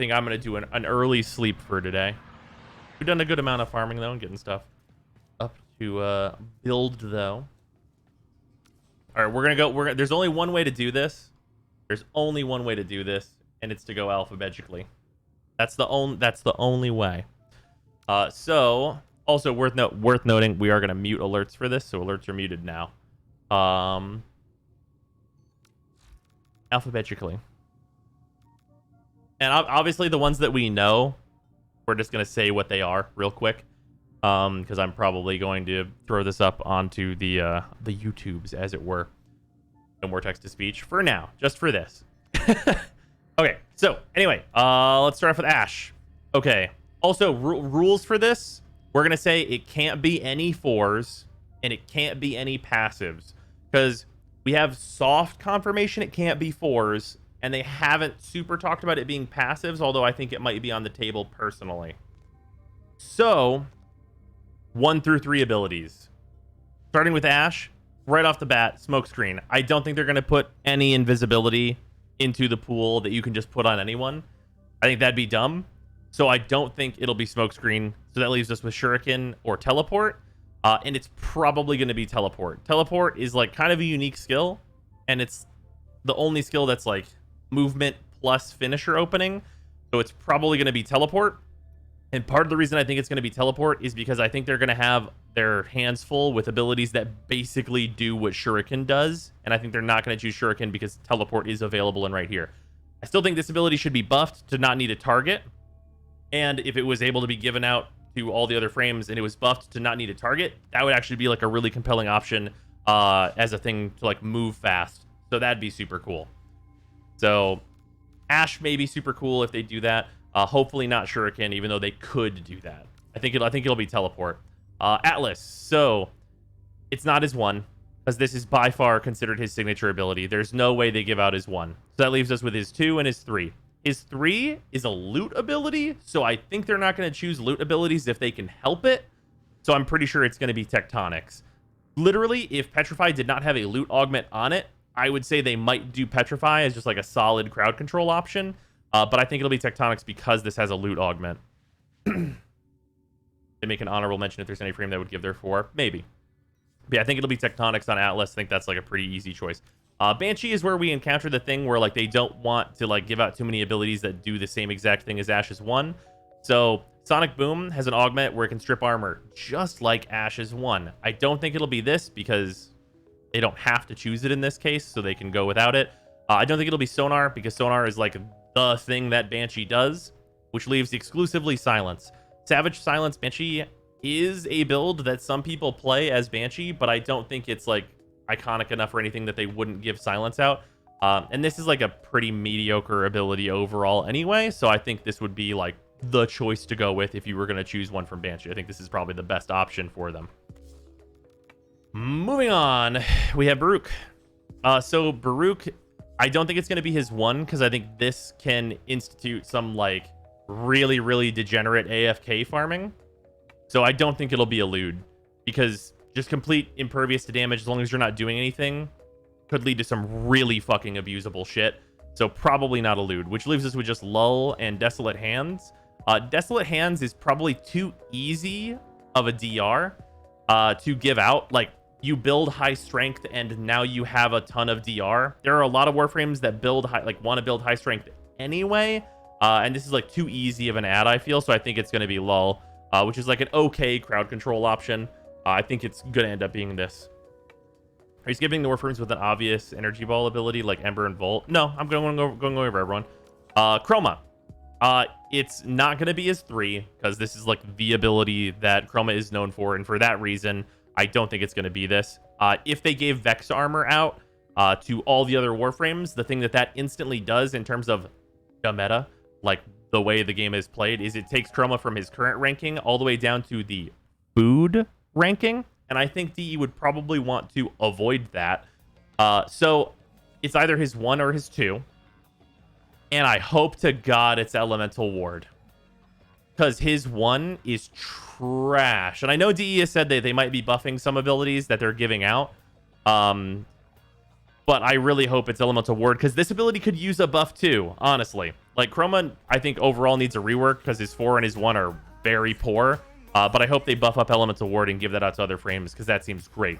think I'm going to do an early sleep for today. We've done a good amount of farming, though, and getting stuff up to build, though. All right, we're going to go. There's only one way to do this. There's only one way to do this, and it's to go alphabetically. That's the only way. So, also worth noting, we are going to mute alerts for this, so alerts are muted now. Alphabetically. And obviously the ones that we know, we're just going to say what they are real quick. Because I'm probably going to throw this up onto the YouTubes, as it were. No more text-to-speech for now, just for this. Okay, so anyway, let's start off with Ashe. Okay, also rules for this, we're going to say it can't be any 4s, and it can't be any passives. Because we have soft confirmation it can't be 4s, and they haven't super talked about it being passives, although I think it might be on the table personally. So, 1 through 3 abilities. Starting with Ashe, right off the bat, smokescreen. I don't think they're going to put any invisibility into the pool that you can just put on anyone. I think that'd be dumb. So I don't think it'll be smokescreen. So that leaves us with shuriken or teleport. And it's probably going to be teleport. Teleport is like kind of a unique skill. And it's the only skill that's like movement plus finisher opening. So it's probably going to be teleport. And part of the reason I think it's going to be teleport is because I think they're going to have their hands full with abilities that basically do what shuriken does. And I think they're not going to choose shuriken because teleport is available and right here. I still think this ability should be buffed to not need a target. And if it was able to be given out to all the other frames and it was buffed to not need a target, that would actually be like a really compelling option as a thing to like move fast. So that'd be super cool. So Ashe may be super cool if they do that. Hopefully not shuriken, even though they could do that. I think it'll be teleport. Atlas. So it's not his 1 because this is by far considered his signature ability. There's no way they give out his 1. So that leaves us with his 2 and his 3. His 3 is a loot ability, so I think they're not going to choose loot abilities if they can help it. So I'm pretty sure it's going to be Tectonics. Literally, if Petrify did not have a loot augment on it, I would say they might do Petrify as just like a solid crowd control option. But I think it'll be Tectonics because this has a loot augment. They make an honorable mention if there's any frame that would give their 4. Maybe. But yeah, I think it'll be Tectonics on Atlas. I think that's like a pretty easy choice. Banshee is where we encounter the thing where like they don't want to like give out too many abilities that do the same exact thing as Ashe's 1. So Sonic Boom has an augment where it can strip armor just like Ashe's 1. I don't think it'll be this because they don't have to choose it in this case, so they can go without it. I don't think it'll be Sonar because Sonar is like the thing that Banshee does, which leaves exclusively Silence. Savage Silence Banshee is a build that some people play as Banshee, but I don't think it's like iconic enough or anything that they wouldn't give Silence out. And this is like a pretty mediocre ability overall anyway, so I think this would be like the choice to go with if you were going to choose one from Banshee. I think this is probably the best option for them. Moving on, we have Baruch. So Baruch, I don't think it's going to be his 1 because I think this can institute some like really, really degenerate AFK farming. So I don't think it'll be elude because just complete impervious to damage as long as you're not doing anything could lead to some really fucking abusable shit. So probably not elude, which leaves us with just Lull and Desolate Hands. Desolate Hands is probably too easy of a DR to give out. Like, you build high strength and now you have a ton of DR. There are a lot of Warframes that want to build high strength anyway. And this is like too easy of an ad, I feel. So I think it's going to be Lull, which is like an okay crowd control option. I think it's going to end up being this. Are you skipping the Warframes with an obvious energy ball ability like Ember and Volt? No, I'm going over everyone. Chroma. It's not going to be his 3 because this is like the ability that Chroma is known for. And for that reason, I don't think it's going to be this. If they gave Vex armor out to all the other Warframes, the thing that instantly does in terms of the meta, like the way the game is played, is it takes Chroma from his current ranking all the way down to the food ranking. And I think DE would probably want to avoid that. So it's either his 1 or his 2. And I hope to God it's Elemental Ward. Because his 1 is trash. And I know DE has said that they might be buffing some abilities that they're giving out. But I really hope it's Elemental Ward. Because this ability could use a buff too, honestly. Like Chroma, I think overall needs a rework because his 4 and his 1 are very poor. But I hope they buff up Elemental Ward and give that out to other frames because that seems great.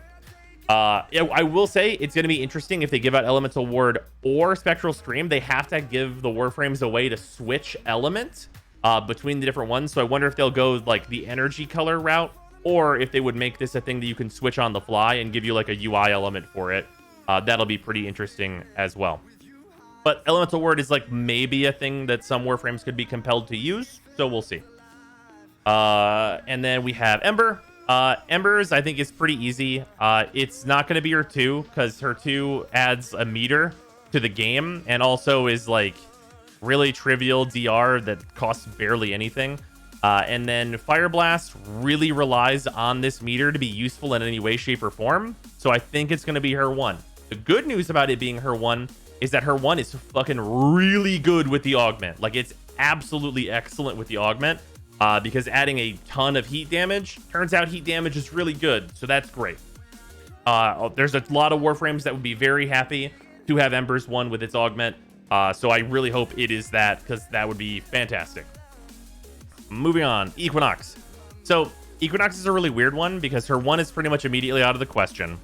I will say it's going to be interesting if they give out Elemental Ward or Spectral Stream. They have to give the Warframes a way to switch element between the different ones. So I wonder if they'll go like the energy color route, or if they would make this a thing that you can switch on the fly and give you like a UI element for it. That'll be pretty interesting as well. But Elemental Ward is like maybe a thing that some Warframes could be compelled to use. So we'll see. And then we have Ember. Embers, I think, is pretty easy. It's not going to be her 2 because her 2 adds a meter to the game and also is like really trivial DR that costs barely anything. And then Fire Blast really relies on this meter to be useful in any way, shape, or form. So I think it's going to be her 1. The good news about it being her 1 is that her 1 is fucking really good with the augment. Like, it's absolutely excellent with the augment. Because adding a ton of heat damage, turns out heat damage is really good, so that's great. There's a lot of Warframes that would be very happy to have Ember's 1 with its augment, so I really hope it is that, because that would be fantastic. Moving on, Equinox. So Equinox is a really weird one because her 1 is pretty much immediately out of the question,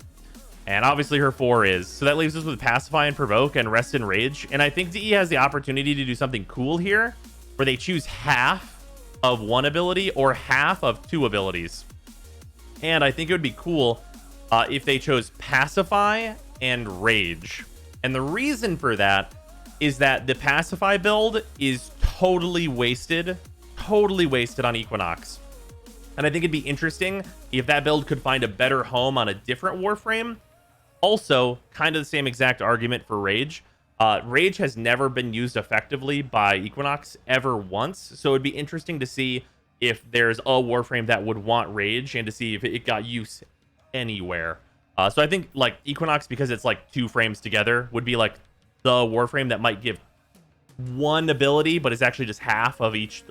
and obviously her 4 is. So that leaves us with Pacify and Provoke and Rest and Rage, and I think DE has the opportunity to do something cool here, where they choose half of 1 ability or half of 2 abilities. And I think it would be cool if they chose Pacify and Rage. And the reason for that is that the Pacify build is totally wasted on Equinox. And I think it'd be interesting if that build could find a better home on a different Warframe. Also, kind of the same exact argument for Rage. Rage has never been used effectively by Equinox ever once, so it'd be interesting to see if there's a Warframe that would want Rage and to see if it got use anywhere. So I think like Equinox, because it's like 2 frames together, would be like the Warframe that might give 1 ability, but it's actually just half of each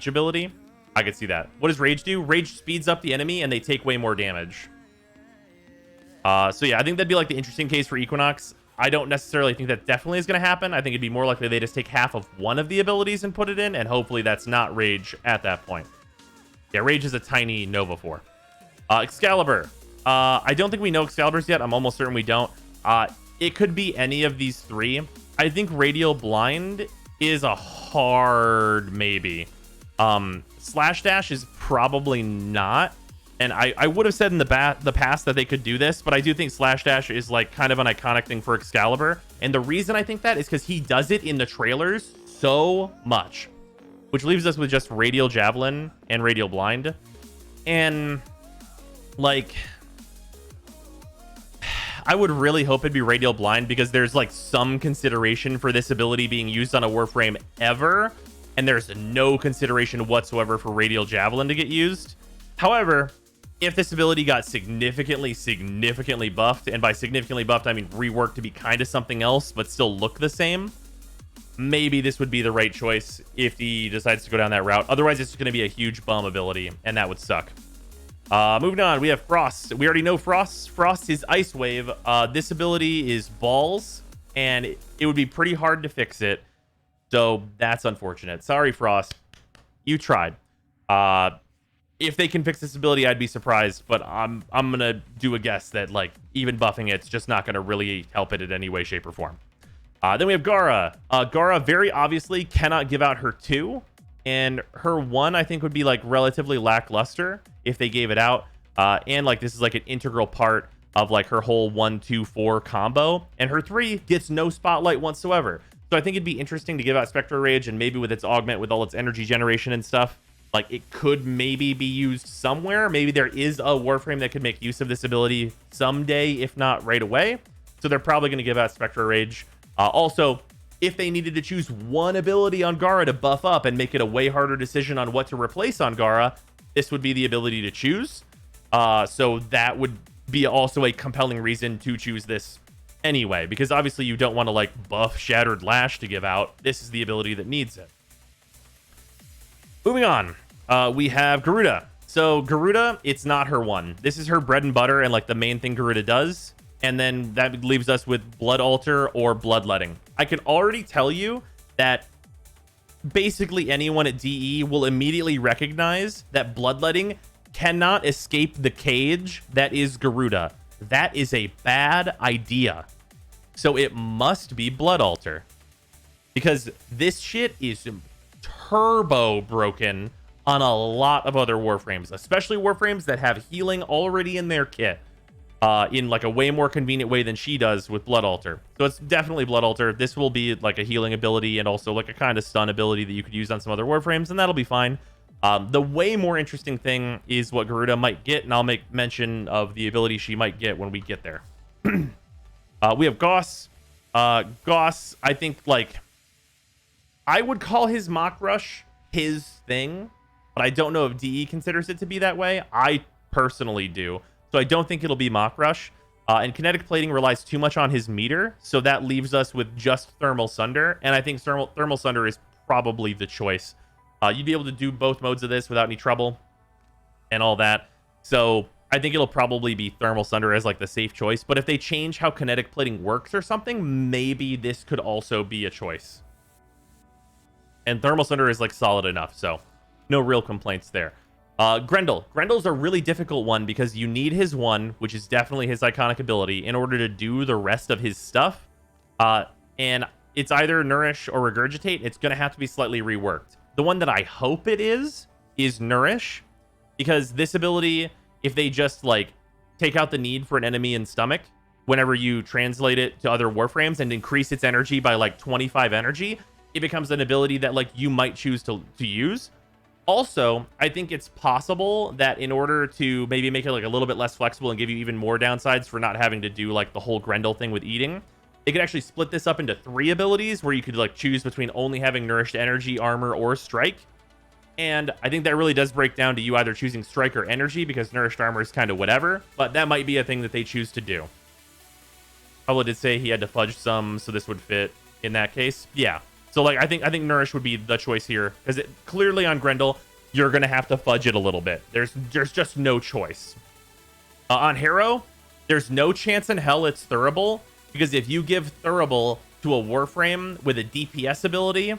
ability. I could see that. What does Rage do? Rage speeds up the enemy and they take way more damage. So yeah, I think that'd be like the interesting case for Equinox. I don't necessarily think that definitely is going to happen. I think it'd be more likely they just take half of 1 of the abilities and put it in, and hopefully that's not Rage at that point. Yeah, Rage is a tiny Nova 4. Excalibur. I don't think we know Excalibur's yet. I'm almost certain we don't. It could be any of these 3. I think Radial Blind is a hard maybe. Slash Dash is probably not. And I would have said in the past that they could do this, but I do think Slash Dash is like kind of an iconic thing for Excalibur. And the reason I think that is because he does it in the trailers so much, which leaves us with just Radial Javelin and Radial Blind. And like, I would really hope it'd be Radial Blind because there's like some consideration for this ability being used on a Warframe ever. And there's no consideration whatsoever for Radial Javelin to get used. However, if this ability got significantly buffed, and by significantly buffed, I mean reworked to be kind of something else, but still look the same, maybe this would be the right choice if he decides to go down that route. Otherwise, it's going to be a huge bum ability, and that would suck. Moving on, we have Frost. We already know Frost. Frost is Ice Wave. This ability is balls, and it would be pretty hard to fix it. So that's unfortunate. Sorry, Frost. You tried. If they can fix this ability, I'd be surprised, but I'm gonna do a guess that like even buffing it's just not gonna really help it in any way, shape, or form. Then we have Gara. Gara very obviously cannot give out her 2, and her 1 I think would be like relatively lackluster if they gave it out. And like this is like an integral part of like her whole 1-2-4 combo, and her 3 gets no spotlight whatsoever. So I think it'd be interesting to give out Spectral Rage, and maybe with its augment, with all its energy generation and stuff, like it could maybe be used somewhere. Maybe there is a Warframe that could make use of this ability someday, if not right away. So they're probably going to give out Spectral Rage. Also, if they needed to choose 1 ability on Gara to buff up and make it a way harder decision on what to replace on Gara, this would be the ability to choose. So that would be also a compelling reason to choose this anyway, because obviously you don't want to like buff Shattered Lash to give out. This is the ability that needs it. Moving on. We have Garuda. So Garuda, it's not her 1. This is her bread and butter and like the main thing Garuda does. And then that leaves us with Blood Altar or Bloodletting. I can already tell you that basically anyone at DE will immediately recognize that bloodletting cannot escape the cage that is Garuda. That is a bad idea. So it must be Blood Altar. Because this shit is turbo broken on a lot of other Warframes, especially Warframes that have healing already in their kit. In like a way more convenient way than she does with Blood Altar. So it's definitely Blood Altar. This will be like a healing ability and also like a kind of stun ability that you could use on some other Warframes, and that'll be fine. The way more interesting thing is what Garuda might get, and I'll make mention of the ability she might get when we get there. We have Gauss. Gauss, I think, like, I would call his Mock Rush his thing, but I don't know if DE considers it to be that way. I personally do. So I don't think it'll be Mock Rush. And Kinetic Plating relies too much on his meter, so that leaves us with just Thermal Sunder, and I think Thermal Sunder is probably the choice. You'd be able to do both modes of this without any trouble and all that. So I think it'll probably be Thermal Sunder as like the safe choice. But if they change how Kinetic Plating works or something, maybe this could also be a choice. And Thermal Sunder is like solid enough, so no real complaints there. Grendel. Grendel's a really difficult one because you need his one, which is definitely his iconic ability, in order to do the rest of his stuff. And it's either Nourish or Regurgitate. It's going to have to be slightly reworked. The one that I hope it is Nourish, because this ability, if they just like take out the need for an enemy in stomach whenever you translate it to other Warframes and increase its energy by like 25 energy, it becomes an ability that like you might choose to use. Also, I think it's possible that in order to maybe make it like a little bit less flexible and give you even more downsides for not having to do like the whole Grendel thing with eating, they could actually split this up into 3 abilities where you could like choose between only having Nourished Energy, Armor, or Strike. And I think that really does break down to you either choosing Strike or Energy, because Nourished Armor is kind of whatever, but that might be a thing that they choose to do. Probably did say he had to fudge some, so this would fit in that case. Yeah. So like I think Nourish would be the choice here, because clearly on Grendel you're gonna have to fudge it a little bit. There's just no choice. On Harrow, there's no chance in hell it's Thurible, because if you give Thurible to a Warframe with a DPS ability,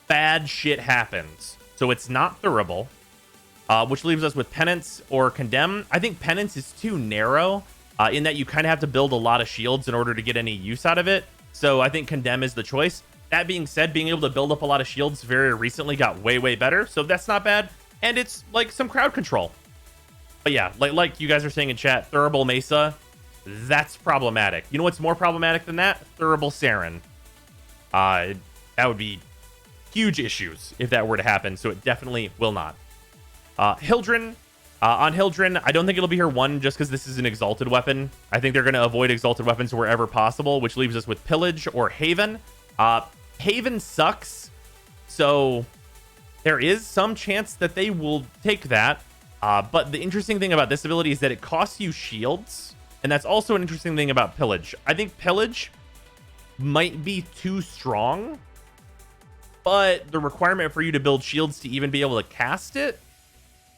bad shit happens. So it's not Thurible, which leaves us with Penance or Condemn. I think Penance is too narrow in that you kind of have to build a lot of shields in order to get any use out of it. So I think Condemn is the choice. That being said, being able to build up a lot of shields very recently got way better, so that's not bad. And it's like some crowd control. But yeah, like you guys are saying in chat, Thurible Mesa, that's problematic. You know what's more problematic than that? Thurible Sarin. That would be huge issues if that were to happen, so it definitely will not. Hildren. On Hildren, I don't think it'll be her one just because this is an exalted weapon. I think they're going to avoid exalted weapons wherever possible, which leaves us with Pillage or Haven. Haven sucks, so there is some chance that they will take that. But the interesting thing about this ability is that it costs you shields, and that's also an interesting thing about Pillage. I think Pillage might be too strong, but the requirement for you to build shields to even be able to cast it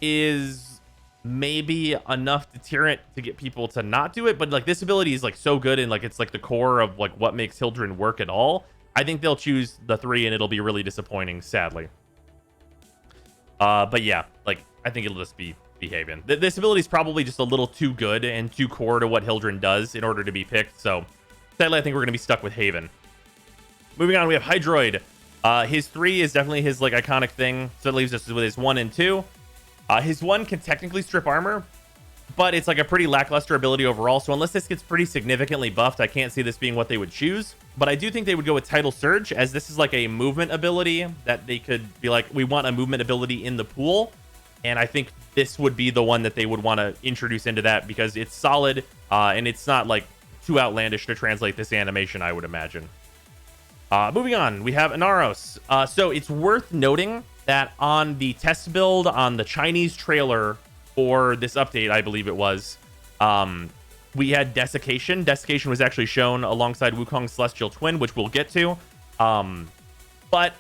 is maybe enough deterrent to get people to not do it. But like this ability is like so good, and like it's like the core of like what makes Hildren work at all. I think they'll choose the 3 and it'll be really disappointing, sadly. But yeah, like I think it'll just be Haven. This ability is probably just a little too good and too core to what Hildren does in order to be picked. So sadly, I think we're going to be stuck with Haven. Moving on, we have Hydroid. His 3 is definitely his like iconic thing. So it leaves us with his 1 and 2. His 1 can technically strip armor, but it's like a pretty lackluster ability overall. So unless this gets pretty significantly buffed, I can't see this being what they would choose. But I do think they would go with Tidal Surge, as this is like a movement ability that they could be like, we want a movement ability in the pool. And I think this would be the one that they would want to introduce into that, because it's solid and it's not like too outlandish to translate this animation, I would imagine. Moving on, we have Inaros. So it's worth noting that on the test build on the Chinese trailer for this update, I believe it was, we had Desiccation. Desiccation was actually shown alongside Wukong's Celestial Twin, which we'll get to. But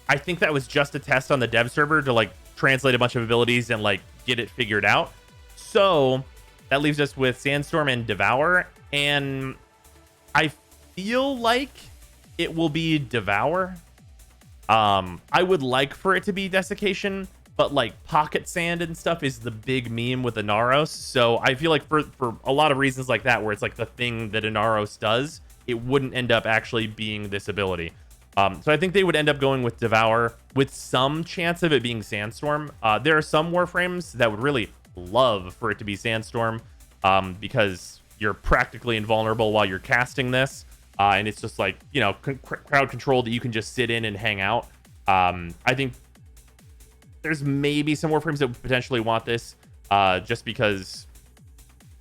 I think that was just a test on the dev server to like translate a bunch of abilities and like get it figured out. So that leaves us with Sandstorm and Devour. And I feel like it will be Devour. I would like for it to be desiccation, but like pocket sand and stuff is the big meme with Inaros. So I feel like for a lot of reasons like that, where it's like the thing that Inaros does, it wouldn't end up actually being this ability. So I think they would end up going with Devour with some chance of it being Sandstorm. There are some Warframes that would really love for it to be Sandstorm, because you're practically invulnerable while you're casting this. And it's just like, you know, crowd control that you can just sit in and hang out. I think there's maybe some Warframes that would potentially want this, just because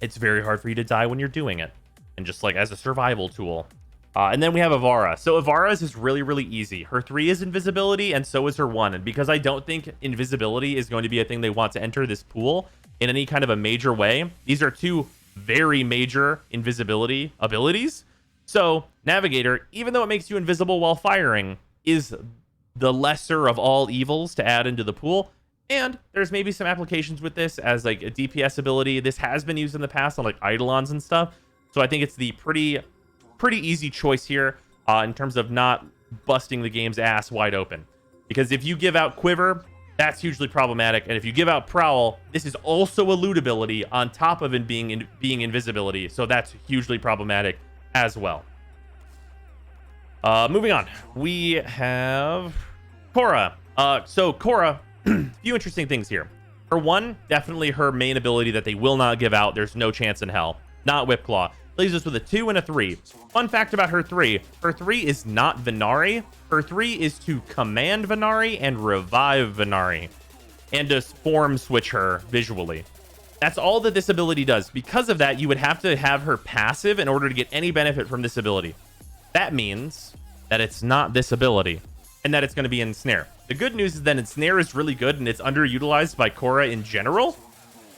it's very hard for you to die when you're doing it. And just like as a survival tool. And then we have Ivara. So Ivara's is really, really easy. Her 3 is invisibility, and so is her 1. And because I don't think invisibility is going to be a thing they want to enter this pool in any kind of a major way, these are 2 very major invisibility abilities. So Navigator, even though it makes you invisible while firing, is the lesser of all evils to add into the pool. And there's maybe some applications with this as like a DPS ability. This has been used in the past on like Eidolons and stuff. So I think it's the pretty easy choice here in terms of not busting the game's ass wide open. Because if you give out Quiver, that's hugely problematic. And if you give out Prowl, this is also a loot ability on top of it being invisibility. So that's hugely problematic as well. Moving on, we have Korra. So Korra, few interesting things here. Her 1, definitely her main ability that they will not give out. There's no chance in hell. Not Whipclaw. Leaves us with a 2 and a 3. Fun fact about her 3. Her 3 is not Venari. Her 3 is to command Venari and revive Venari. And to form switch her visually. That's all that this ability does. Because of that, you would have to have her passive in order to get any benefit from this ability. That means that it's not this ability. And that it's going to be Ensnare. The good news is that Ensnare is really good and it's underutilized by Korra in general.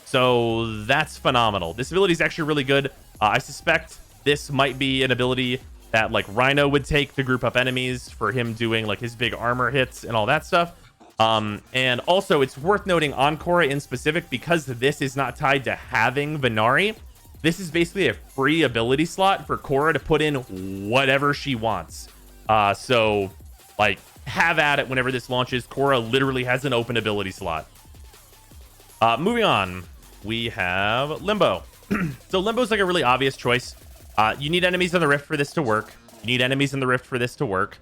So that's phenomenal. This ability is actually really good. I suspect this might be an ability that like Rhino would take to group up enemies for him doing like his big armor hits and all that stuff. And also it's worth noting on Korra in specific, because this is not tied to having Venari. This is basically a free ability slot for Korra to put in whatever she wants. So like have at it whenever this launches. Korra literally has an open ability slot. Moving on, we have Limbo. So Limbo is like a really obvious choice. You need enemies in the Rift for this to work. You need enemies in the Rift for this to work.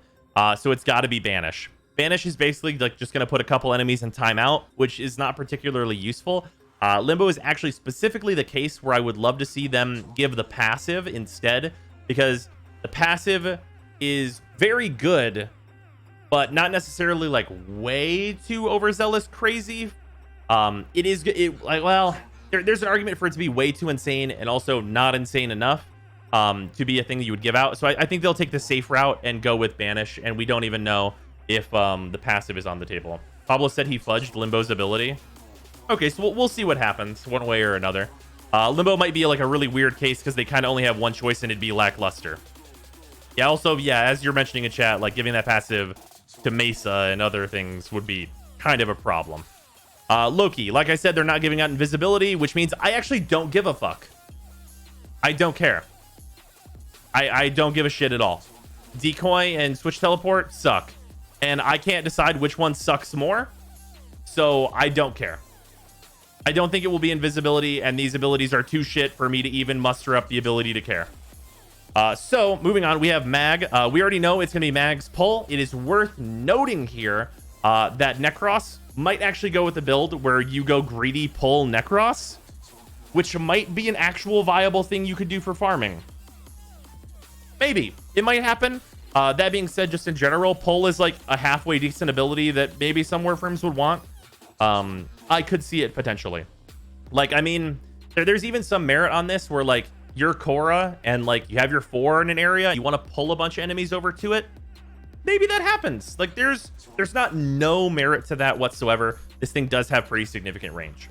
So it's got to be Banish. Banish is basically like just going to put a couple enemies in timeout, which is not particularly useful. Limbo is actually specifically the case where I would love to see them give the passive instead, because the passive is very good, but not necessarily like way too overzealous crazy. There's an argument for it to be way too insane and also not insane enough to be a thing that you would give out. So I think they'll take the safe route and go with Banish, and we don't even know if the passive is on the table. Pablo said he fudged Limbo's ability. Okay, so we'll see what happens one way or another. Limbo might be like a really weird case because they kind of only have one choice and it'd be Lackluster. Yeah, also, yeah, as you're mentioning in chat, like giving that passive to Mesa and other things would be kind of a problem. Loki, like I said, they're not giving out invisibility, which means I actually don't give a fuck. I don't care. I don't give a shit at all. Decoy and switch teleport suck. And I can't decide which one sucks more. So I don't care. I don't think it will be invisibility, and these abilities are too shit for me to even muster up the ability to care. So moving on, we have Mag. We already know it's going to be Mag's pull. It is worth noting here that Netcross might actually go with the build where you go greedy pull Netcross, which might be an actual viable thing you could do for farming. Maybe it might happen. That being said, just in general, pull is like a halfway decent ability that maybe some Warframes would want. I could see it potentially. Like, I mean, there's even some merit on this where like you're Korra and like you have your 4 in an area, you want to pull a bunch of enemies over to it. Maybe that happens. Like there's not no merit to that whatsoever. This thing does have pretty significant range.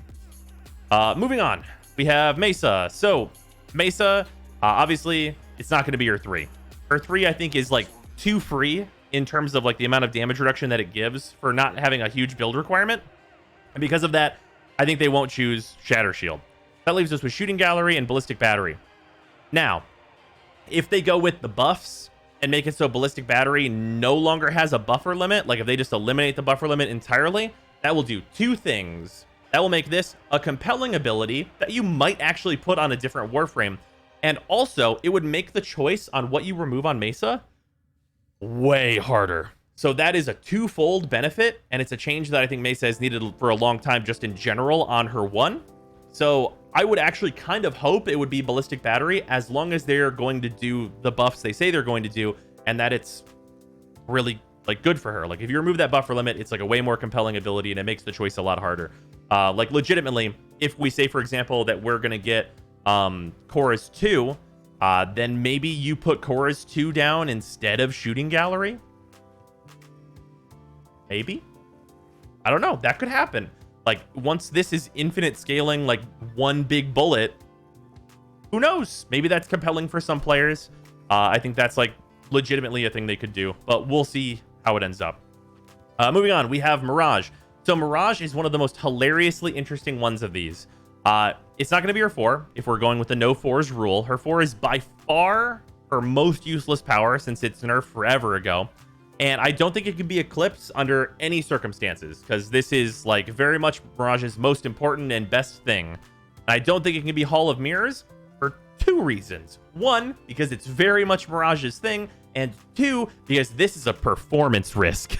Moving on, we have Mesa. So Mesa, obviously it's not going to be her 3. Her 3, I think, is like too free in terms of like the amount of damage reduction that it gives for not having a huge build requirement. And because of that, I think they won't choose Shatter Shield. That leaves us with Shooting Gallery and Ballistic Battery. Now, if they go with the buffs and make it so ballistic battery no longer has a buffer limit, like if they just eliminate the buffer limit entirely, that will do two things. That will make this a compelling ability that you might actually put on a different Warframe. And also, it would make the choice on what you remove on Mesa way harder. So that is a twofold benefit, and it's a change that I think Mesa has needed for a long time just in general on her one. So I would actually kind of hope it would be ballistic battery as long as they're going to do the buffs they say they're going to do, and that it's really like good for her. Like if you remove that buffer limit, it's like a way more compelling ability, and it makes the choice a lot harder. Like legitimately, if we say, for example, that we're going to get Korra's 2, then maybe you put Korra's 2 down instead of Shooting Gallery. Maybe? I don't know. That could happen. Like, once this is infinite scaling, like, one big bullet, who knows? Maybe that's compelling for some players. I think that's, like, legitimately a thing they could do. But we'll see how it ends up. Moving on, we have Mirage. So Mirage is one of the most hilariously interesting ones of these. It's not going to be her 4, if we're going with the no 4s rule. Her 4 is by far her most useless power since it's nerfed forever ago. And I don't think it can be eclipsed under any circumstances, because this is like very much Mirage's most important and best thing. And I don't think it can be Hall of Mirrors for two reasons. One, because it's very much Mirage's thing, and two, because this is a performance risk.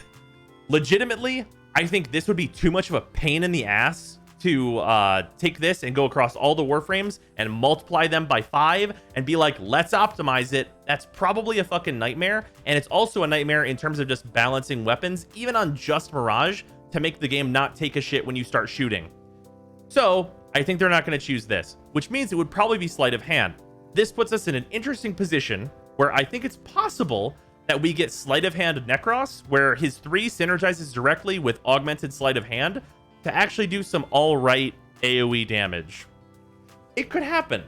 Legitimately, I think this would be too much of a pain in the ass to take this and go across all the Warframes and multiply them by 5 and be like, let's optimize it. That's probably a fucking nightmare. And it's also a nightmare in terms of just balancing weapons, even on just Mirage, to make the game not take a shit when you start shooting. So I think they're not going to choose this, which means it would probably be Sleight of Hand. This puts us in an interesting position where I think it's possible that we get Sleight of Hand Netcross, where his 3 synergizes directly with Augmented Sleight of Hand to actually do some all right AoE damage. It could happen.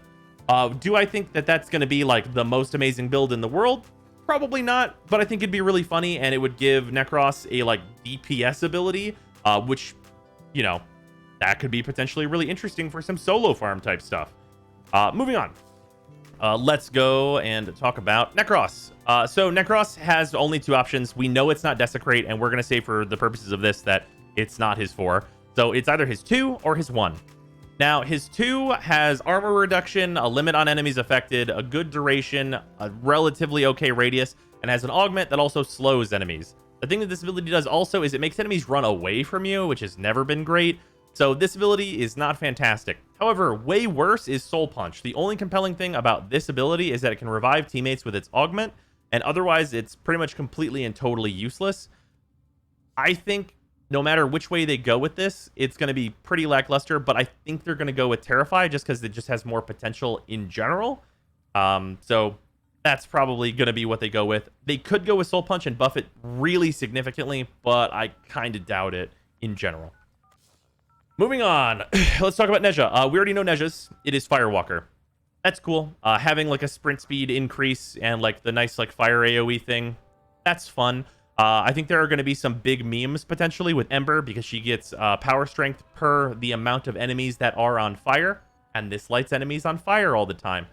Do I think that that's going to be like the most amazing build in the world? Probably not, but I think it'd be really funny, and it would give Netcross a like DPS ability, which, you know, that could be potentially really interesting for some solo farm type stuff. Moving on. Let's go and talk about Netcross. So Netcross has only 2 options. We know it's not Desecrate, and we're going to say for the purposes of this that it's not his 4. So it's either his 2 or his 1. Now, his 2 has armor reduction, a limit on enemies affected, a good duration, a relatively okay radius, and has an augment that also slows enemies. The thing that this ability does also is it makes enemies run away from you, which has never been great. So this ability is not fantastic. However, way worse is Soul Punch. The only compelling thing about this ability is that it can revive teammates with its augment, and otherwise it's pretty much completely and totally useless. I think no matter which way they go with this, it's going to be pretty lackluster, but I think they're going to go with Terrify just because it just has more potential in general. So that's probably going to be what they go with. They could go with Soul Punch and buff it really significantly, but I kind of doubt it in general. Moving on, let's talk about Nezha. We already know Nezha's. It is Firewalker. That's cool. Having like a sprint speed increase and like the nice like fire AoE thing, that's fun. I think there are going to be some big memes potentially with Ember because she gets power strength per the amount of enemies that are on fire, and this lights enemies on fire all the time.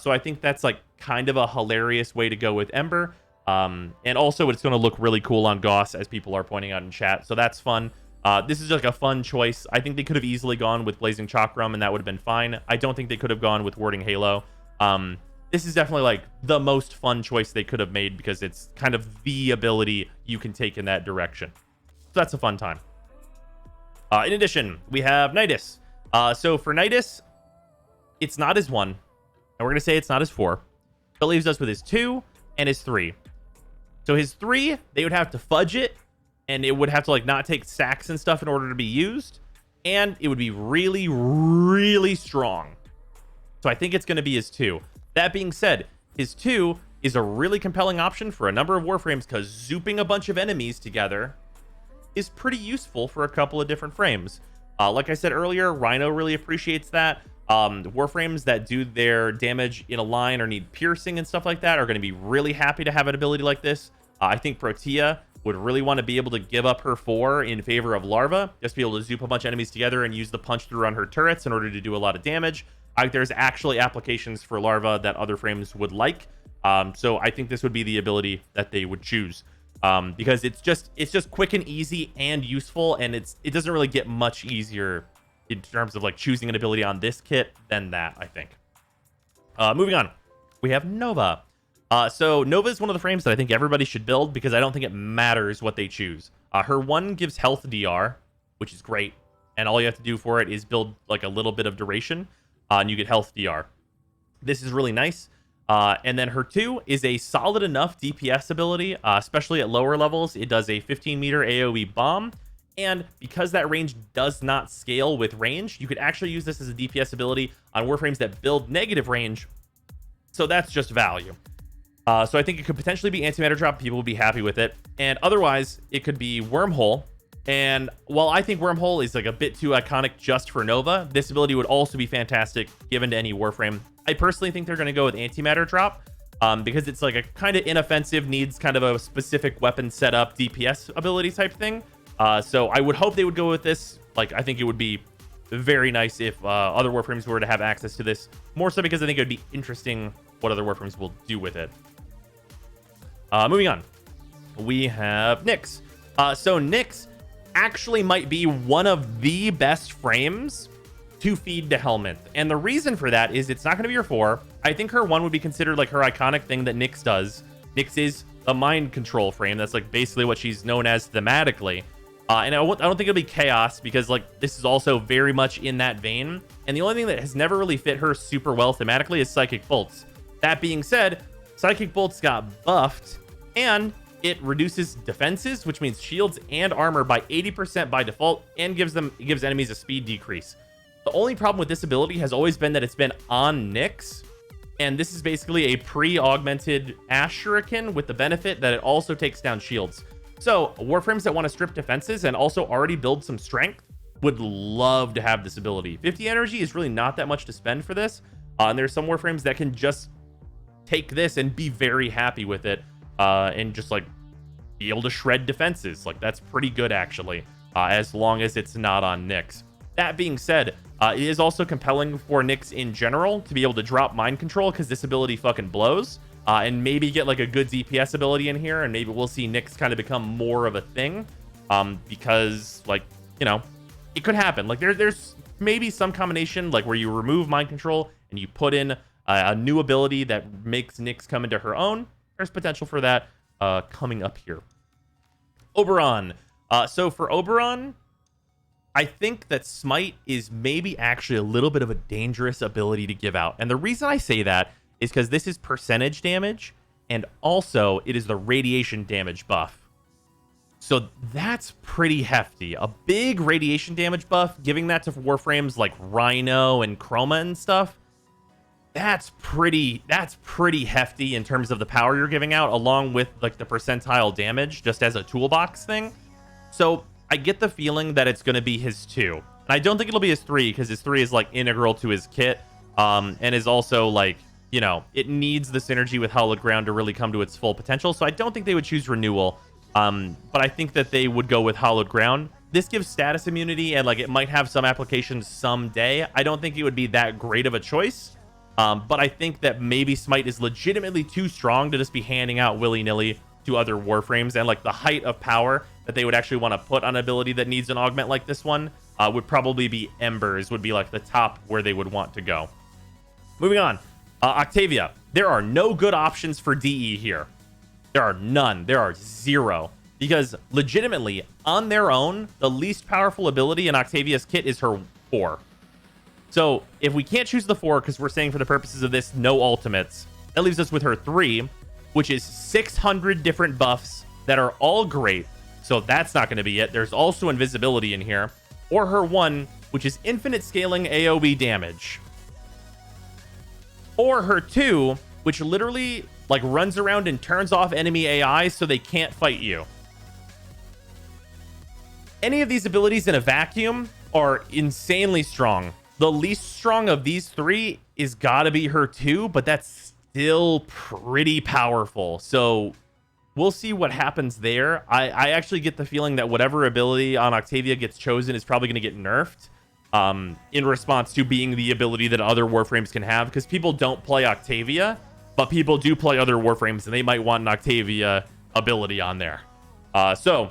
So I think that's like kind of a hilarious way to go with Ember. And also it's going to look really cool on Gauss, as people are pointing out in chat. So that's fun. This is just like a fun choice. I think they could have easily gone with Blazing Chakram, and that would have been fine. I don't think they could have gone with Warding Halo. This is definitely like the most fun choice they could have made because it's kind of the ability you can take in that direction. So that's a fun time. In addition, we have Nidus. So for Nidus, it's not his 1. And we're going to say it's not his 4. That leaves us with his 2 and his 3. So his 3, they would have to fudge it, and it would have to like not take sacks and stuff in order to be used. And it would be really, really strong. So I think it's going to be his 2. That being said, his 2 is a really compelling option for a number of Warframes because zooping a bunch of enemies together is pretty useful for a couple of different frames. Like I said earlier, Rhino really appreciates that. Warframes that do their damage in a line or need piercing and stuff like that are going to be really happy to have an ability like this. I think Protea would really want to be able to give up her 4 in favor of Larva, just be able to zoop a bunch of enemies together and use the punch through on her turrets in order to do a lot of damage. There's actually applications for Larva that other frames would like. So I think this would be the ability that they would choose, because it's just quick and easy and useful, and it doesn't really get much easier in terms of like choosing an ability on this kit than that, I think. Moving on, we have Nova. So Nova is one of the frames that I think everybody should build because I don't think it matters what they choose. Her one gives health DR, which is great, and all you have to do for it is build like a little bit of duration, and you get health DR. This is really nice. And then her 2 is a solid enough DPS ability, especially at lower levels. It does a 15-meter AoE bomb, and because that range does not scale with range, you could actually use this as a DPS ability on Warframes that build negative range, so that's just value. So I think it could potentially be antimatter drop. People would be happy with it, and otherwise it could be Wormhole. And while I think Wormhole is like a bit too iconic just for Nova, this ability would also be fantastic given to any Warframe. I personally think they're going to go with antimatter drop, because it's like a kind of inoffensive, needs kind of a specific weapon setup DPS ability type thing. So I would hope they would go with this. Like, I think it would be very nice if other Warframes were to have access to this, more so because I think it would be interesting what other Warframes will do with it. Moving on, we have Nyx. So Nyx actually might be one of the best frames to feed to Helminth. And the reason for that is it's not going to be her 4. I think her 1 would be considered like her iconic thing that Nyx does. Nyx is a mind control frame. That's like basically what she's known as thematically. And I don't think it'll be Chaos because like this is also very much in that vein. And the only thing that has never really fit her super well thematically is Psychic Bolts. That being said, Psychic Bolts got buffed and it reduces defenses, which means shields and armor by 80% by default, and gives enemies a speed decrease. The only problem with this ability has always been that it's been on Nyx, and this is basically a pre-augmented Ash Shuriken with the benefit that it also takes down shields. So Warframes that want to strip defenses and also already build some strength would love to have this ability. 50 energy is really not that much to spend for this, and there's some Warframes that can just take this and be very happy with it, and just like be able to shred defenses. Like that's pretty good actually, as long as it's not on Nyx. That being said, it is also compelling for Nyx in general to be able to drop mind control because this ability fucking blows, and maybe get like a good DPS ability in here, and maybe we'll see Nyx kind of become more of a thing, because like, you know, it could happen. Like there's maybe some combination like where you remove mind control and you put in a new ability that makes Nyx come into her own. There's potential for that coming up here. Oberon. So for Oberon, I think that Smite is maybe actually a little bit of a dangerous ability to give out. And the reason I say that is because this is percentage damage, and also it is the radiation damage buff. So that's pretty hefty. A big radiation damage buff, giving that to Warframes like Rhino and Chroma and stuff, that's pretty hefty in terms of the power you're giving out, along with like the percentile damage just as a toolbox thing. So I get the feeling that it's going to be his 2. And I don't think it'll be his 3 because his 3 is like integral to his kit, and is also like, you know, it needs the synergy with Hallowed Ground to really come to its full potential. So I don't think they would choose Renewal, but I think that they would go with Hallowed Ground. This gives status immunity and like it might have some applications someday. I don't think it would be that great of a choice. But I think that maybe Smite is legitimately too strong to just be handing out willy-nilly to other Warframes, and like the height of power that they would actually want to put on an ability that needs an augment like this one would probably be Embers, would be like the top where they would want to go. Moving on, Octavia. There are no good options for DE here. There are none. There are 0. Because legitimately, on their own, the least powerful ability in Octavia's kit is her 4. So if we can't choose the 4 because we're saying for the purposes of this no ultimates, that leaves us with her 3, which is 600 different buffs that are all great. So that's not going to be it. There's also invisibility in here. Or her 1, which is infinite scaling AoE damage. Or her 2, which literally like runs around and turns off enemy AI so they can't fight you. Any of these abilities in a vacuum are insanely strong. The least strong of these 3 is gotta be her 2, but that's still pretty powerful. So we'll see what happens there. I actually get the feeling that whatever ability on Octavia gets chosen is probably going to get nerfed in response to being the ability that other Warframes can have, because people don't play Octavia but people do play other Warframes, and they might want an Octavia ability on there. So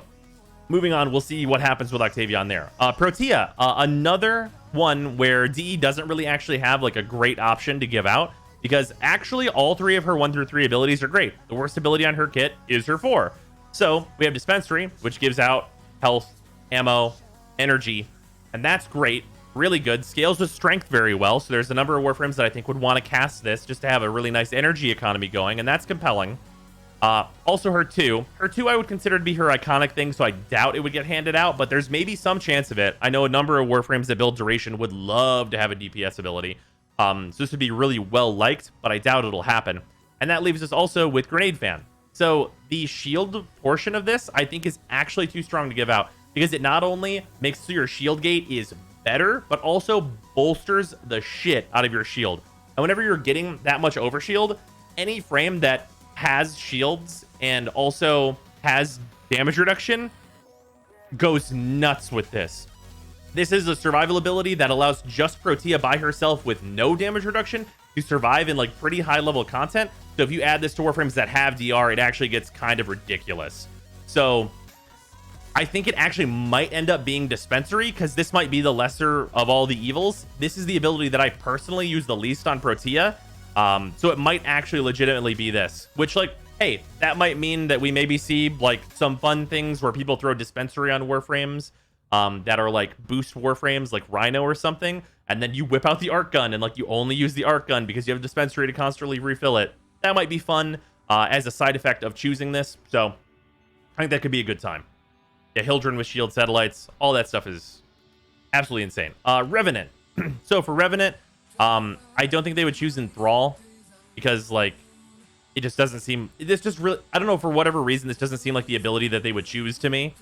moving on, we'll see what happens with Octavia on there. Protea, another one where DE doesn't really actually have like a great option to give out, because actually all 3 of her 1 through 3 abilities are great. The worst ability on her kit is her 4. So we have Dispensary, which gives out health, ammo, energy, and that's great. Really good. Scales with strength very well. So there's a number of Warframes that I think would want to cast this just to have a really nice energy economy going, and that's compelling. Also her 2. Her 2 I would consider to be her iconic thing, so I doubt it would get handed out, but there's maybe some chance of it. I know a number of Warframes that build duration would love to have a DPS ability. So this would be really well liked, but I doubt it'll happen. And that leaves us also with Grenade Fan. So the shield portion of this I think is actually too strong to give out, because it not only makes so your shield gate is better, but also bolsters the shit out of your shield. And whenever you're getting that much overshield, any frame that has shields and also has damage reduction goes nuts with this. This is a survival ability that allows just Protea by herself with no damage reduction to survive in like pretty high level content. So if you add this to Warframes that have DR, it actually gets kind of ridiculous. So I think it actually might end up being Dispensary, because this might be the lesser of all the evils. This is the ability that I personally use the least on Protea. So it might actually legitimately be this, which, like, hey, that might mean that we maybe see like some fun things where people throw Dispensary on Warframes that are like boost Warframes like Rhino or something, and then you whip out the arc gun and like you only use the arc gun because you have Dispensary to constantly refill it. That might be fun as a side effect of choosing this. So I think that could be a good time. Yeah, Hildren with shield satellites, all that stuff is absolutely insane. Revenant. So for Revenant, I don't think they would choose Enthrall, because like it just doesn't seem, this just really, I don't know, for whatever reason this doesn't seem like the ability that they would choose to me.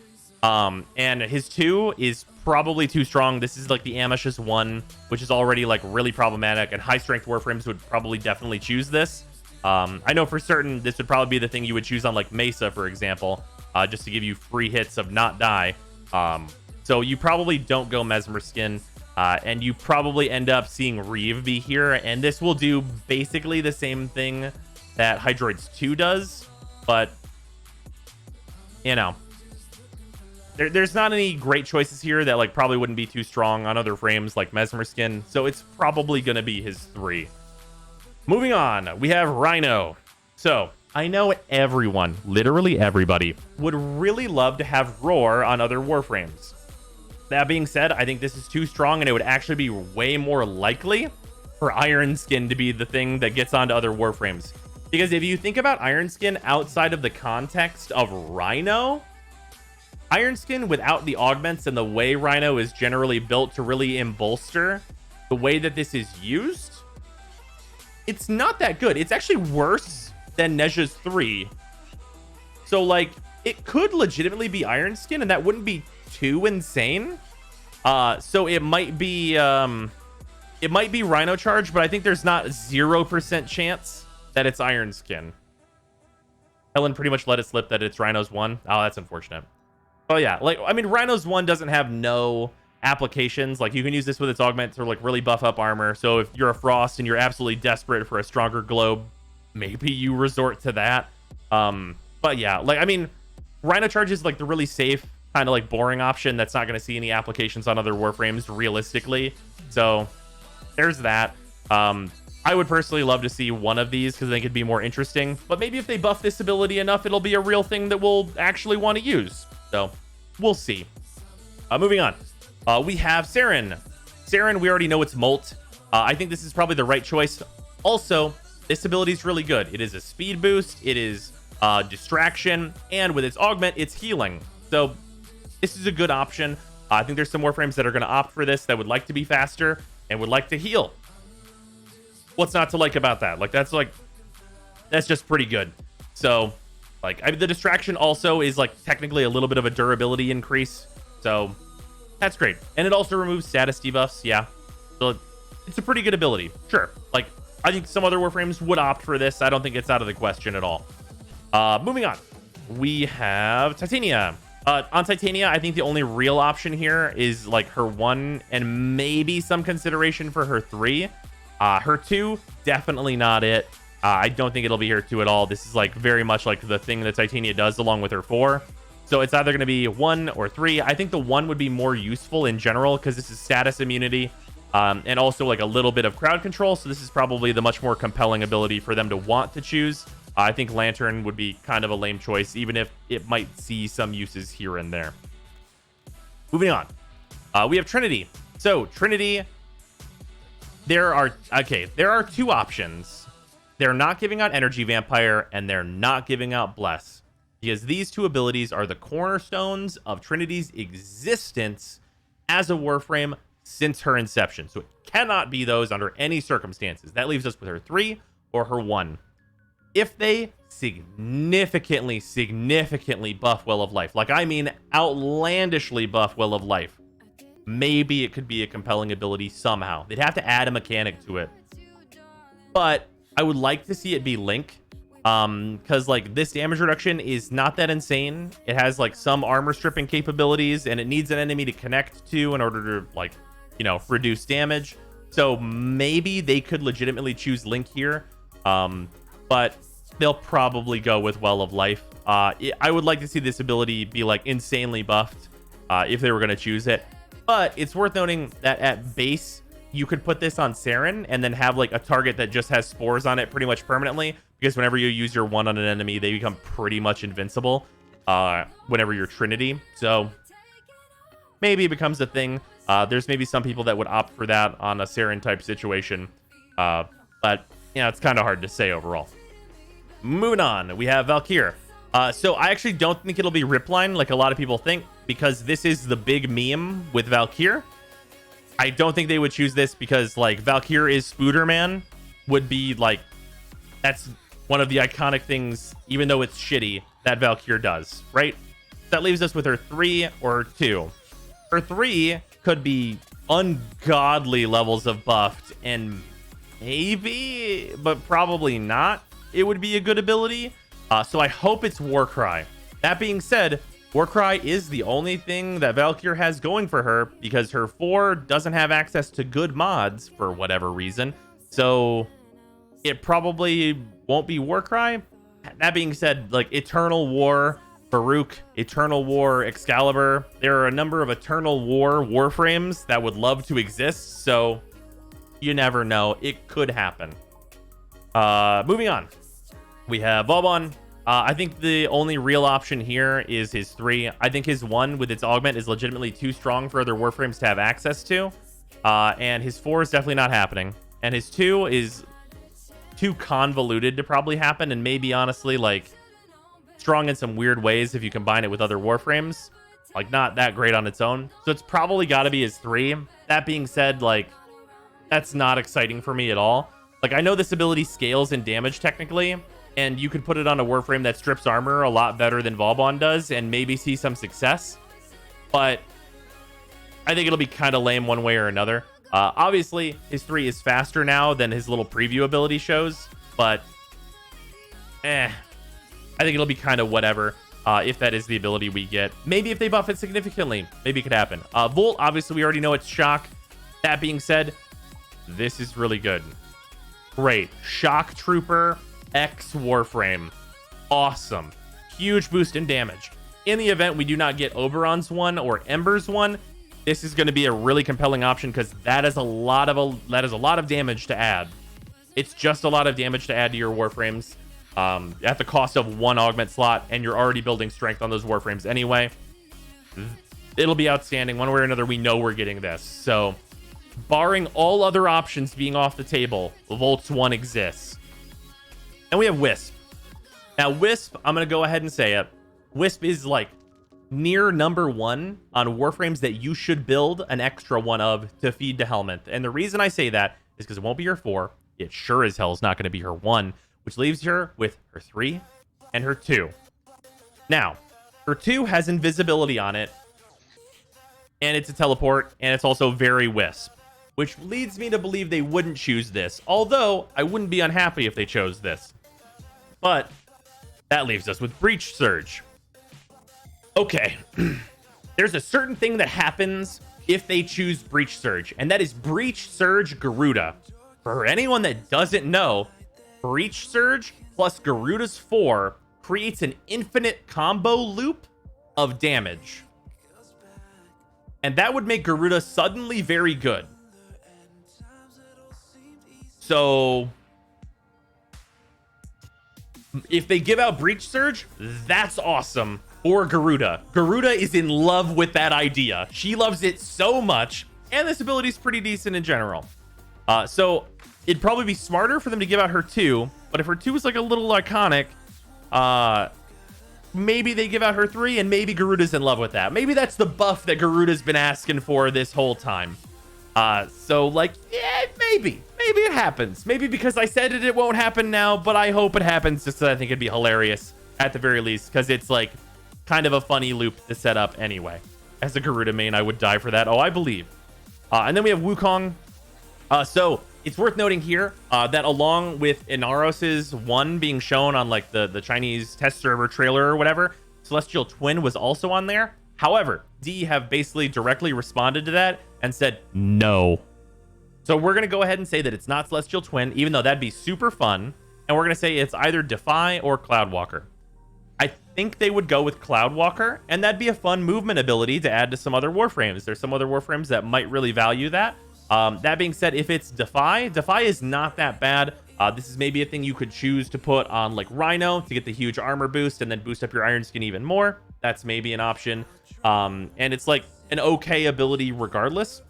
And his 2 is probably too strong. This is like the Amish's 1, which is already like really problematic, and high strength Warframes would probably definitely choose this. I know for certain this would probably be the thing you would choose on like Mesa, for example, just to give you free hits of not die. So you probably don't go Mesmer Skin, and you probably end up seeing Reeve be here, and this will do basically the same thing that Hydroid's 2 does, but you know, there's not any great choices here that like probably wouldn't be too strong on other frames like Mesmer Skin, so it's probably gonna be his 3. Moving on, we have Rhino. So I know everyone, literally everybody, would really love to have Roar on other Warframes. That being said, I think this is too strong, and it would actually be way more likely for Iron Skin to be the thing that gets onto other Warframes. Because if you think about Iron Skin outside of the context of Rhino, Iron Skin without the augments and the way Rhino is generally built to really embolster the way that this is used, it's not that good. It's actually worse than Neja's 3. So like it could legitimately be Iron Skin, and that wouldn't be too insane. So it might be Rhino Charge, but I think there's not 0% chance that it's Iron Skin. Helen pretty much let it slip that it's Rhino's 1. Oh, that's unfortunate. Oh yeah, like I mean, Rhino's 1 doesn't have no applications. Like you can use this with its augment to like really buff up armor. So if you're a Frost and you're absolutely desperate for a stronger globe, maybe you resort to that. But yeah, like I mean, Rhino Charge is like the really safe kind of like boring option that's not going to see any applications on other Warframes realistically. So there's that. I would personally love to see one of these because I think it'd be more interesting, but maybe if they buff this ability enough, it'll be a real thing that we'll actually want to use. So we'll see. Moving on, we have Sarin. Sarin, we already know it's Molt. I think this is probably the right choice. Also, this ability is really good. It is a speed boost, it is distraction, and with its augment, it's healing. So this is a good option. I think there's some Warframes that are going to opt for this that would like to be faster and would like to heal. What's not to like about that? Like that's just pretty good. So like the distraction also is like technically a little bit of a durability increase. So that's great. And it also removes status debuffs. Yeah. So it's a pretty good ability. Sure. Like I think some other Warframes would opt for this. I don't think it's out of the question at all. Moving on, we have Titania. On Titania, I think the only real option here is like her 1 and maybe some consideration for her 3. Her 2, definitely not it. I don't think it'll be her 2 at all. This is like very much like the thing that Titania does along with her 4. So it's either going to be 1 or 3. I think the 1 would be more useful in general because this is status immunity and also like a little bit of crowd control. So this is probably the much more compelling ability for them to want to choose. I think Lantern would be kind of a lame choice, even if it might see some uses here and there. Moving on. We have Trinity. So Trinity, there are 2 options. They're not giving out Energy Vampire and they're not giving out Bless, because these 2 abilities are the cornerstones of Trinity's existence as a Warframe since her inception. So it cannot be those under any circumstances. That leaves us with her 3 or her 1. If they significantly buff Well of Life, like I mean outlandishly buff Well of Life, maybe it could be a compelling ability somehow. They'd have to add a mechanic to it. But I would like to see it be Link. Because like this damage reduction is not that insane. It has like some armor stripping capabilities and it needs an enemy to connect to in order to like, you know, reduce damage. So maybe they could legitimately choose Link here. But they'll probably go with Well of Life. I would like to see this ability be like insanely buffed if they were going to choose it. But it's worth noting that at base, you could put this on Sarin and then have like a target that just has spores on it pretty much permanently. Because whenever you use your 1 on an enemy, they become pretty much invincible whenever you're Trinity. So maybe it becomes a thing. There's maybe some people that would opt for that on a Sarin type situation. But you know, it's kind of hard to say overall. Moving on, we have Valkyrie. So I actually don't think it'll be Ripline like a lot of people think, because this is the big meme with Valkyrie. I don't think they would choose this because like Valkyrie is Spooderman would be like, that's one of the iconic things, even though it's shitty, that Valkyrie does, right? That leaves us with her 3 or 2. Her 3 could be ungodly levels of buffed, and maybe, but probably not, it would be a good ability. So I hope it's Warcry. That being said, Warcry is the only thing that Valkyrie has going for her because her 4 doesn't have access to good mods for whatever reason. So it probably won't be Warcry. That being said, like Eternal War, Farouk, Eternal War, Excalibur, there are a number of Eternal War Warframes that would love to exist. So you never know. It could happen. Moving on. We have Volvo. I think the only real option here is his 3. I think his 1 with its augment is legitimately too strong for other Warframes to have access to. And his 4 is definitely not happening. And his 2 is too convoluted to probably happen, and maybe honestly like strong in some weird ways if you combine it with other Warframes. Like not that great on its own. So it's probably got to be his 3. That being said, like that's not exciting for me at all. Like I know this ability scales in damage technically, and you could put it on a Warframe that strips armor a lot better than Volvo does and maybe see some success. But I think it'll be kind of lame one way or another. Obviously, his 3 is faster now than his little preview ability shows, but I think it'll be kind of whatever if that is the ability we get. Maybe if they buff it significantly, maybe it could happen. Volt, obviously, we already know it's Shock. That being said, this is really good. Great. Shock Trooper X Warframe. Awesome. Huge boost in damage. In the event we do not get Oberon's 1 or Ember's 1, this is going to be a really compelling option because that is a lot of damage to add. It's just a lot of damage to add to your Warframes at the cost of 1 augment slot, and you're already building strength on those Warframes anyway. It'll be outstanding. One way or another, we know we're getting this. So, barring all other options being off the table, Volt's 1 exists. And we have Wisp. Now, Wisp, I'm going to go ahead and say it. Wisp is like near number 1 on Warframes that you should build an extra one of to feed to Helminth. And the reason I say that is because it won't be her 4. It sure as hell is not going to be her 1, which leaves her with her 3 and her 2. Now, her 2 has invisibility on it, and it's a teleport, and it's also very Wisp, which leads me to believe they wouldn't choose this, although I wouldn't be unhappy if they chose this. But that leaves us with Breach Surge. Okay, there's a certain thing that happens if they choose Breach Surge, and that is Breach Surge Garuda. For anyone that doesn't know, Breach Surge plus Garuda's 4 creates an infinite combo loop of damage. And that would make Garuda suddenly very good. So if they give out Breach Surge, that's awesome for Garuda. Garuda is in love with that idea. She loves it so much, and this ability is pretty decent in general. So it'd probably be smarter for them to give out her 2, but if her 2 is like a little iconic, maybe they give out her 3, and maybe Garuda's in love with that. Maybe that's the buff that Garuda's been asking for this whole time. So like, yeah, maybe it happens. Maybe because I said it won't happen now, but I hope it happens just because I think it'd be hilarious at the very least, because it's like kind of a funny loop to set up anyway. As a Garuda main, I would die for that. Oh, I believe. And then we have Wukong. So it's worth noting here that along with Inaros's 1 being shown on like the Chinese test server trailer or whatever, Celestial Twin was also on there. However, D have basically directly responded to that and said no. So we're going to go ahead and say that it's not Celestial Twin, even though that'd be super fun. And we're going to say it's either Defy or Cloudwalker. I think they would go with Cloudwalker, and that'd be a fun movement ability to add to some other Warframes. There's some other Warframes that might really value that. That being said, if it's Defy is not that bad. This is maybe a thing you could choose to put on like Rhino to get the huge armor boost and then boost up your Iron Skin even more. That's maybe an option. And it's like an okay ability regardless.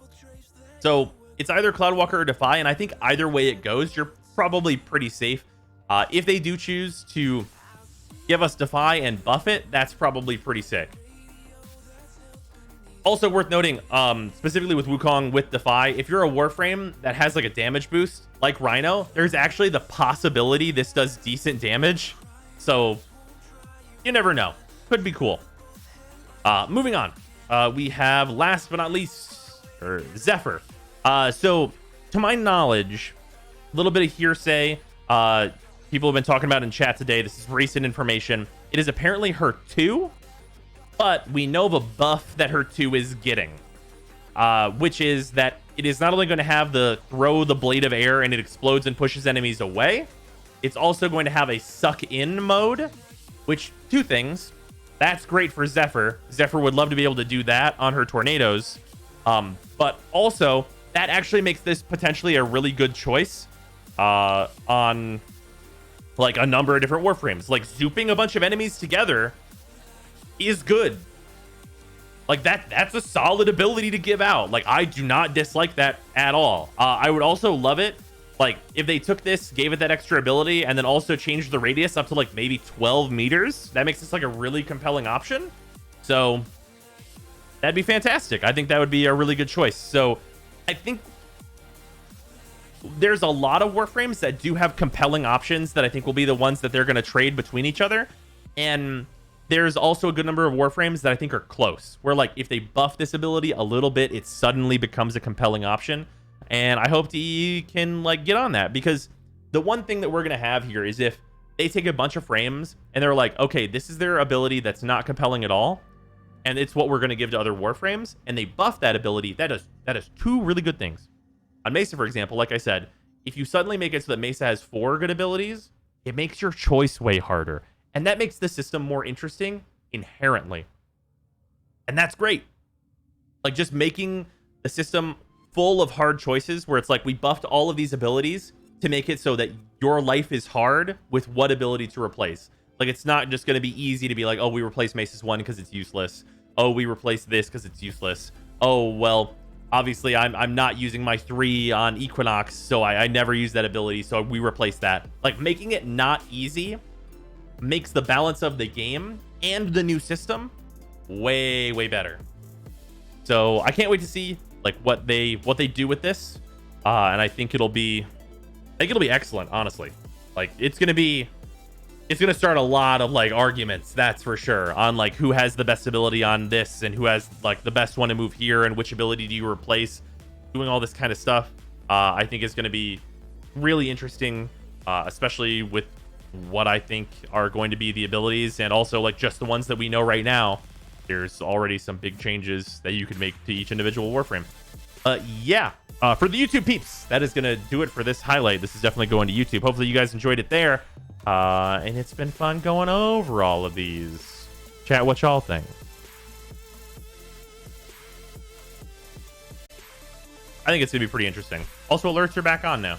So it's either Cloudwalker or Defy, and I think either way it goes, you're probably pretty safe. If they do choose to give us Defy and buff it, that's probably pretty sick. Also worth noting, specifically with Wukong with Defy, if you're a Warframe that has like a damage boost like Rhino, there's actually the possibility this does decent damage. So you never know. Could be cool. Moving on. We have last but not least, Zephyr. So to my knowledge, a little bit of hearsay. People have been talking about in chat today. This is recent information. It is apparently her 2. But we know the buff that her 2 is getting, which is that it is not only going to have the throw the blade of air and it explodes and pushes enemies away, it's also going to have a suck in mode, which 2 things. That's great for Zephyr. Zephyr would love to be able to do that on her tornadoes. But also that actually makes this potentially a really good choice on like a number of different Warframes. Like zooping a bunch of enemies together is good. Like that's a solid ability to give out. Like I do not dislike that at all. I would also love it like if they took this, gave it that extra ability, and then also changed the radius up to like maybe 12 meters. That makes this like a really compelling option. So that'd be fantastic. I think that would be a really good choice. So I think there's a lot of Warframes that do have compelling options that I think will be the ones that they're going to trade between each other. And there's also a good number of Warframes that I think are close, where like if they buff this ability a little bit, it suddenly becomes a compelling option. And I hope DE can like get on that, because the one thing that we're going to have here is if they take a bunch of frames and they're like, okay, this is their ability that's not compelling at all, and it's what we're going to give to other Warframes, and they buff that ability, that is 2 really good things. On Mesa, for example, like I said, if you suddenly make it so that Mesa has 4 good abilities, it makes your choice way harder. And that makes the system more interesting inherently. And that's great. Like just making the system full of hard choices where it's like we buffed all of these abilities to make it so that your life is hard with what ability to replace. Like it's not just going to be easy to be like, oh, we replace Mesa's 1 because it's useless. Oh, we replace this because it's useless. Oh, well, obviously I'm not using my 3 on Equinox, so I never use that ability, so we replace that. Like making it not easy makes the balance of the game and the new system way better. So I can't wait to see like what they do with this, and I think it'll be excellent, honestly. Like it's gonna start a lot of like arguments, that's for sure, on like who has the best ability on this and who has like the best one to move here and which ability do you replace, doing all this kind of stuff. I think is going to be really interesting, especially with what I think are going to be the abilities, and also like just the ones that we know right now. There's already some big changes that you could make to each individual Warframe. Yeah, For the YouTube peeps, that is going to do it for this highlight. This is definitely going to YouTube. Hopefully you guys enjoyed it there. And it's been fun going over all of these. Chat what y'all think. I think it's going to be pretty interesting. Also, alerts are back on now.